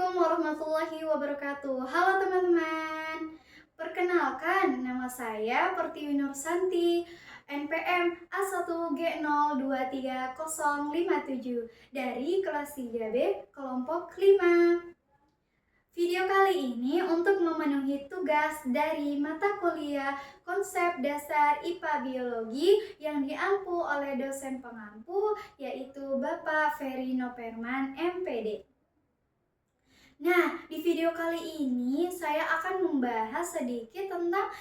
Assalamualaikum warahmatullahi wabarakatuh. Halo teman-teman. Perkenalkan, nama saya Pertiwi Nursanti, NPM A1G023057 dari kelas 3B kelompok 5. Video kali ini untuk memenuhi tugas dari mata kuliah konsep dasar IPA Biologi yang diampu oleh dosen pengampu yaitu Bapak Ferry Noperman, MPD. Nah, di video kali ini saya akan membahas sedikit tentang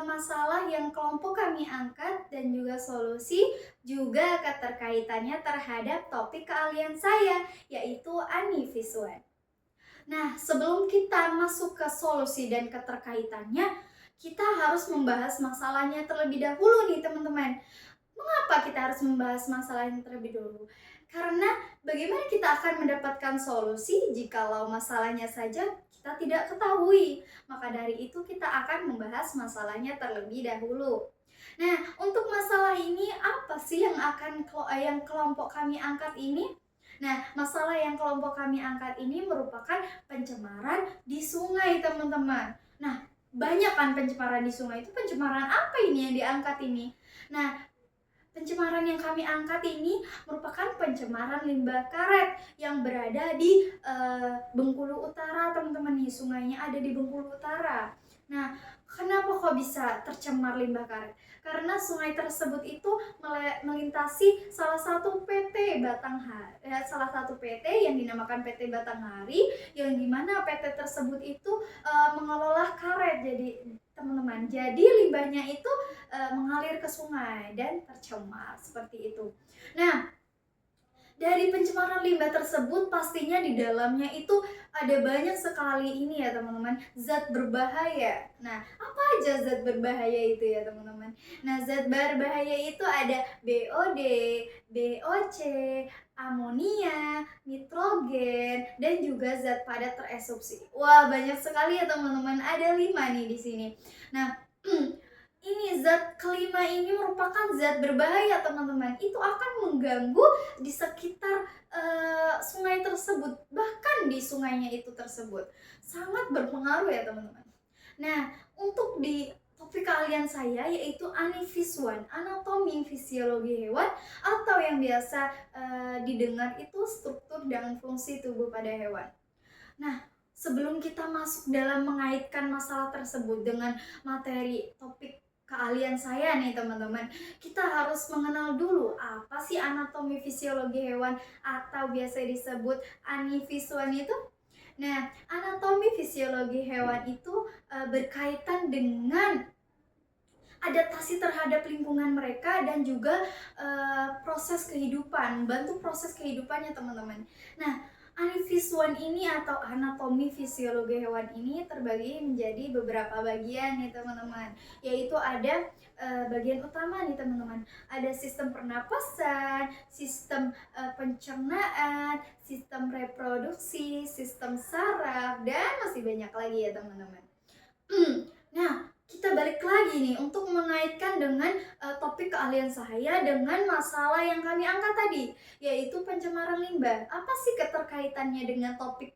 masalah yang kelompok kami angkat dan juga solusi, juga keterkaitannya terhadap topik keahlian saya, yaitu anivisuan. Nah, sebelum kita masuk ke solusi dan keterkaitannya, kita harus membahas masalahnya terlebih dahulu nih teman-teman. Mengapa kita harus membahas masalah yang terlebih dahulu? Karena bagaimana kita akan mendapatkan solusi jikalau masalahnya saja kita tidak ketahui. Maka dari itu kita akan membahas masalahnya terlebih dahulu. Nah, untuk masalah ini apa sih yang kelompok kami angkat ini? Nah, masalah yang kelompok kami angkat ini merupakan pencemaran di sungai, teman-teman. Nah, banyak kan pencemaran di sungai itu. Pencemaran apa ini yang diangkat ini? Nah, pencemaran yang kami angkat ini merupakan pencemaran limbah karet yang berada di Bengkulu Utara, teman-teman nih. Sungainya ada di Bengkulu Utara. Nah, kenapa kok bisa tercemar limbah karet? Karena sungai tersebut itu melintasi salah satu PT Batanghari, salah satu PT yang dinamakan PT Batanghari, yang dimana PT tersebut itu mengelola karet. Jadi teman-teman, jadi limbahnya itu mengalir ke sungai dan tercemar seperti itu. Nah, dari pencemaran limbah tersebut pastinya di dalamnya itu ada banyak sekali ini ya teman-teman, zat berbahaya. Nah, apa aja zat berbahaya itu ya teman-teman? Nah, zat berbahaya itu ada BOD, BOC, amonia, nitrogen, dan juga zat padat teresorpsi. Wah, banyak sekali ya teman-teman. Ada 5 nih di sini. Nah, ini zat kelima ini merupakan zat berbahaya teman-teman. Itu akan mengganggu di sekitar sungai tersebut, bahkan di sungainya itu tersebut. Sangat berpengaruh ya teman-teman. Nah, untuk di topik keahlian saya yaitu anivisuan, anatomi fisiologi hewan, atau yang biasa didengar itu struktur dan fungsi tubuh pada hewan. Nah, sebelum kita masuk dalam mengaitkan masalah tersebut dengan materi topik keahlian saya nih teman-teman, kita harus mengenal dulu apa sih anatomi fisiologi hewan atau biasa disebut anivisuan itu. Nah, anatomi fisiologi hewan itu berkaitan dengan adaptasi terhadap lingkungan mereka dan juga proses kehidupan, bantu proses kehidupannya teman-teman. Nah, anivisuan ini atau anatomi fisiologi hewan ini terbagi menjadi beberapa bagian nih teman-teman, yaitu ada bagian utama nih teman-teman, ada sistem pernapasan, sistem pencernaan, sistem reproduksi, sistem saraf, dan masih banyak lagi ya teman-teman. Nah, kita balik lagi nih untuk mengaitkan dengan topik keahlian saya dengan masalah yang kami angkat tadi, yaitu pencemaran limbah. Apa sih keterkaitannya dengan topik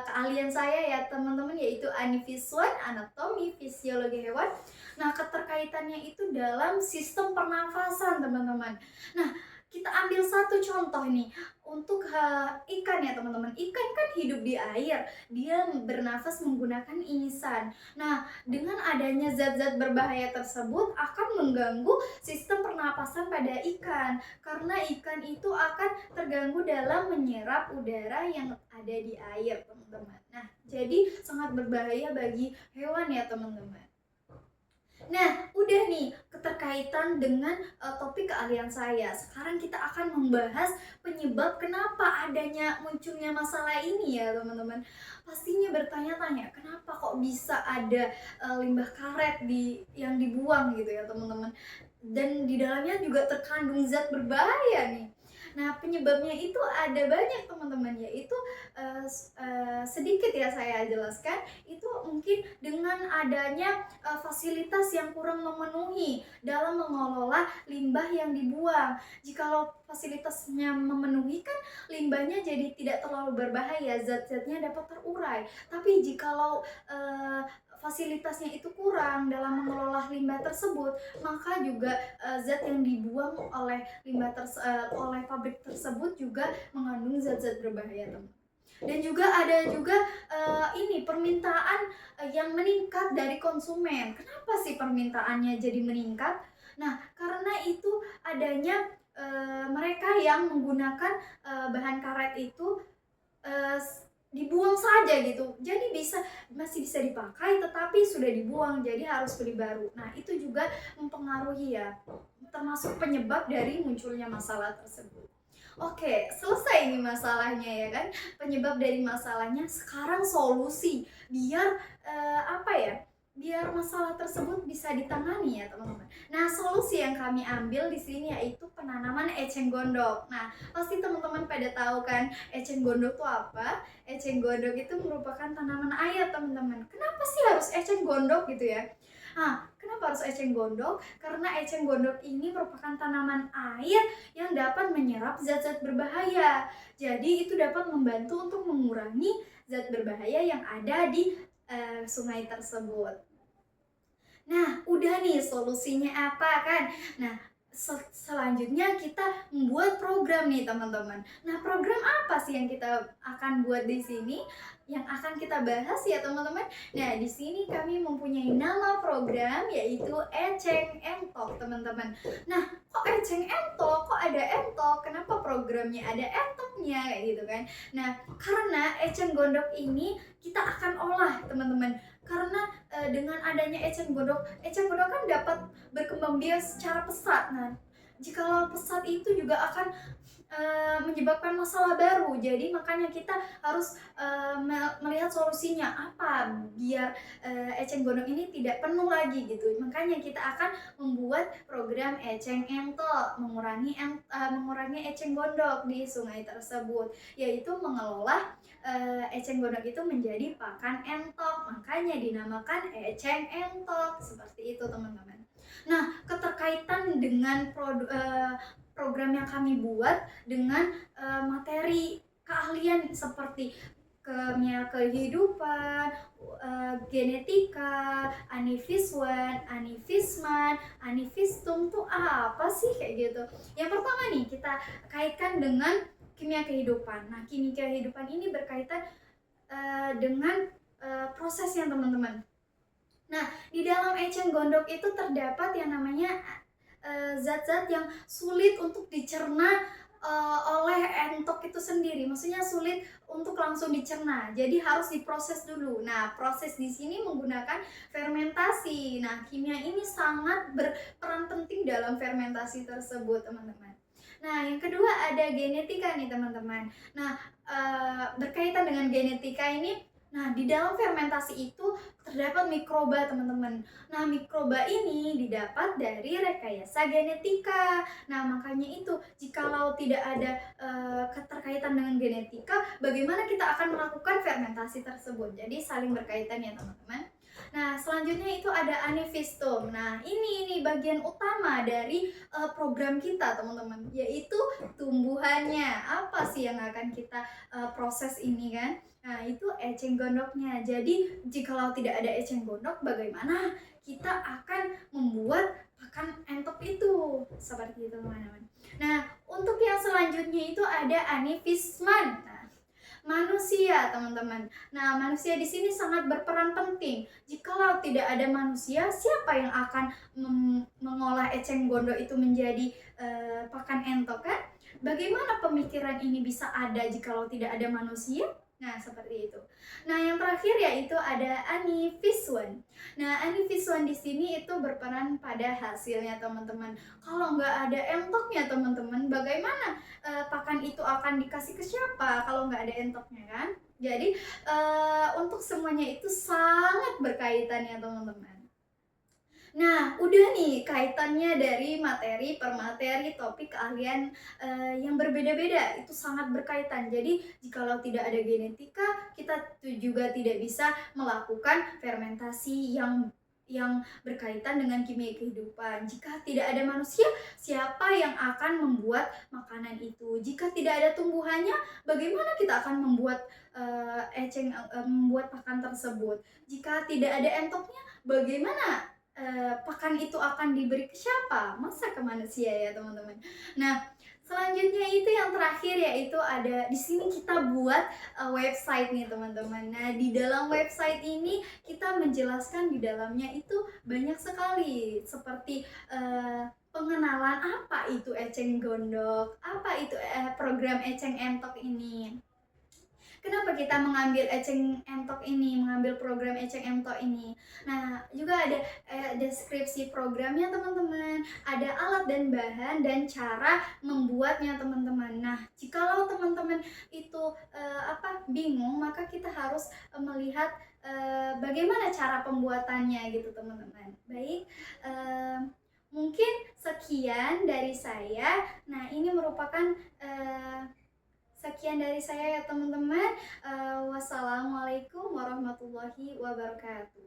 keahlian saya ya teman-teman, yaitu anivisuan, anatomi fisiologi hewan. Nah, keterkaitannya itu dalam sistem pernafasan teman-teman. Nah, kita ambil satu contoh nih untuk ikan ya teman-teman. Ikan kan hidup di air, dia bernafas menggunakan ingisan. Nah, dengan adanya zat-zat berbahaya tersebut akan mengganggu sistem pernapasan pada ikan, karena ikan itu akan terganggu dalam menyerap udara yang ada di air teman-teman. Nah, jadi sangat berbahaya bagi hewan ya teman-teman. Nah, udah nih keterkaitan dengan topik keahlian saya. Sekarang kita akan membahas penyebab kenapa adanya munculnya masalah ini ya teman-teman. Pastinya bertanya-tanya, kenapa kok bisa ada limbah karet yang dibuang gitu ya teman-teman. Dan di dalamnya juga terkandung zat berbahaya nih. Nah, penyebabnya itu ada banyak teman-teman, yaitu sedikit ya saya jelaskan, itu mungkin dengan adanya fasilitas yang kurang memenuhi dalam mengelola limbah yang dibuang. Jikalau fasilitasnya memenuhi kan limbahnya jadi tidak terlalu berbahaya, zat-zatnya dapat terurai. Tapi jikalau fasilitasnya itu kurang dalam mengelola limbah tersebut, maka juga zat yang dibuang oleh oleh pabrik tersebut juga mengandung zat-zat berbahaya, teman. Dan juga ada juga ini permintaan yang meningkat dari konsumen. Kenapa sih permintaannya jadi meningkat? Nah, karena itu adanya mereka yang menggunakan bahan karet itu dibuang saja gitu. Jadi masih bisa dipakai tetapi sudah dibuang, jadi harus beli baru. Nah, itu juga mempengaruhi ya, termasuk penyebab dari munculnya masalah tersebut. Oke, selesai ini masalahnya ya kan, penyebab dari masalahnya. Sekarang solusi biar biar masalah tersebut bisa ditangani ya teman-teman. Nah, solusi yang kami ambil di sini yaitu penanaman eceng gondok. Nah, pasti teman-teman pada tahu kan eceng gondok itu apa? Eceng gondok itu merupakan tanaman air, teman-teman. Kenapa sih harus eceng gondok gitu ya? Nah, kenapa harus eceng gondok? Karena eceng gondok ini merupakan tanaman air yang dapat menyerap zat-zat berbahaya. Jadi itu dapat membantu untuk mengurangi zat berbahaya yang ada di sungai tersebut. Nah, udah nih solusinya apa kan? Nah, selanjutnya kita membuat program nih teman-teman. Nah, program apa sih yang kita akan buat di sini? Yang akan kita bahas ya teman-teman. Nah, di sini kami mempunyai nama program yaitu Eceng Entok teman-teman. Nah, kok Eceng Entok? Kok ada entok? Kenapa programnya ada entoknya kayak gitu kan? Nah, karena eceng gondok ini kita akan olah teman-teman. Karena dengan adanya eceng gondok kan dapat berkembang biak secara pesat. Nah, jikalau pesat itu juga akan menyebabkan masalah baru. Jadi makanya kita harus melihat solusinya apa biar eceng gondok ini tidak penuh lagi gitu. Makanya kita akan membuat program Eceng Entok, mengurangi eceng gondok di sungai tersebut, yaitu mengelola eceng gondok itu menjadi pakan entok. Makanya dinamakan eceng entok. Seperti itu teman-teman. Nah, keterkaitan dengan program yang kami buat dengan materi keahlian seperti kimia kehidupan, genetika, anifiswan, anifisman, anifistum tuh apa sih kayak gitu. Yang pertama nih kita kaitkan dengan kimia kehidupan. Nah, kimia kehidupan ini berkaitan dengan prosesnya teman-teman. Nah, di dalam eceng gondok itu terdapat yang namanya zat-zat yang sulit untuk dicerna oleh entok itu sendiri. Maksudnya sulit untuk langsung dicerna. Jadi harus diproses dulu. Nah, proses di sini menggunakan fermentasi. Nah, kimia ini sangat berperan penting dalam fermentasi tersebut, teman-teman. Nah, yang kedua ada genetika nih, teman-teman. Nah, berkaitan dengan genetika ini, nah, di dalam fermentasi itu terdapat mikroba, teman-teman. Nah, mikroba ini didapat dari rekayasa genetika. Nah, makanya itu, jikalau tidak ada keterkaitan dengan genetika, bagaimana kita akan melakukan fermentasi tersebut? Jadi saling berkaitan ya, teman-teman. Nah, selanjutnya itu ada anifistum. Nah, ini bagian utama dari program kita, teman-teman, yaitu tumbuhannya. Apa sih yang akan kita proses ini kan? Nah, itu eceng gondoknya. Jadi, jikalau tidak ada eceng gondok, bagaimana kita akan membuat pakan entok itu? Seperti itu, teman-teman. Nah, untuk yang selanjutnya itu ada anifisman. Nah, manusia, teman-teman. Nah, manusia di sini sangat berperan penting. Jikalau tidak ada manusia, siapa yang akan mengolah eceng gondok itu menjadi pakan entok kan? Bagaimana pemikiran ini bisa ada jikalau tidak ada manusia? Nah, seperti itu. Nah, yang terakhir yaitu ada anifiswan. Nah, anifiswan di sini itu berperan pada hasilnya, teman-teman. Kalau nggak ada entoknya, teman-teman, bagaimana pakan itu akan dikasih ke siapa kalau nggak ada entoknya kan? Jadi untuk semuanya itu sangat berkaitan ya, teman-teman. Nah, udah nih kaitannya dari materi per materi topik keahlian yang berbeda-beda, itu sangat berkaitan. Jadi, jikalau tidak ada genetika, kita juga tidak bisa melakukan fermentasi yang berkaitan dengan kimia kehidupan. Jika tidak ada manusia, siapa yang akan membuat makanan itu? Jika tidak ada tumbuhannya, bagaimana kita akan membuat membuat pakan tersebut? Jika tidak ada entoknya, bagaimana pakan itu akan diberi ke siapa? Masa ke manusia ya, teman-teman. Nah, selanjutnya itu yang terakhir yaitu ada di sini kita buat website nih, teman-teman. Nah, di dalam website ini kita menjelaskan di dalamnya itu banyak sekali seperti pengenalan apa itu eceng gondok, apa itu program eceng entok ini. Kenapa kita mengambil eceng entok ini, mengambil program eceng entok ini? Nah, juga ada deskripsi programnya, teman-teman. Ada alat dan bahan dan cara membuatnya, teman-teman. Nah, jikalau teman-teman itu bingung, maka kita harus melihat bagaimana cara pembuatannya gitu, teman-teman. Baik, mungkin sekian dari saya. Nah, ini merupakan sekian dari saya ya, teman-teman. Wassalamualaikum warahmatullahi wabarakatuh.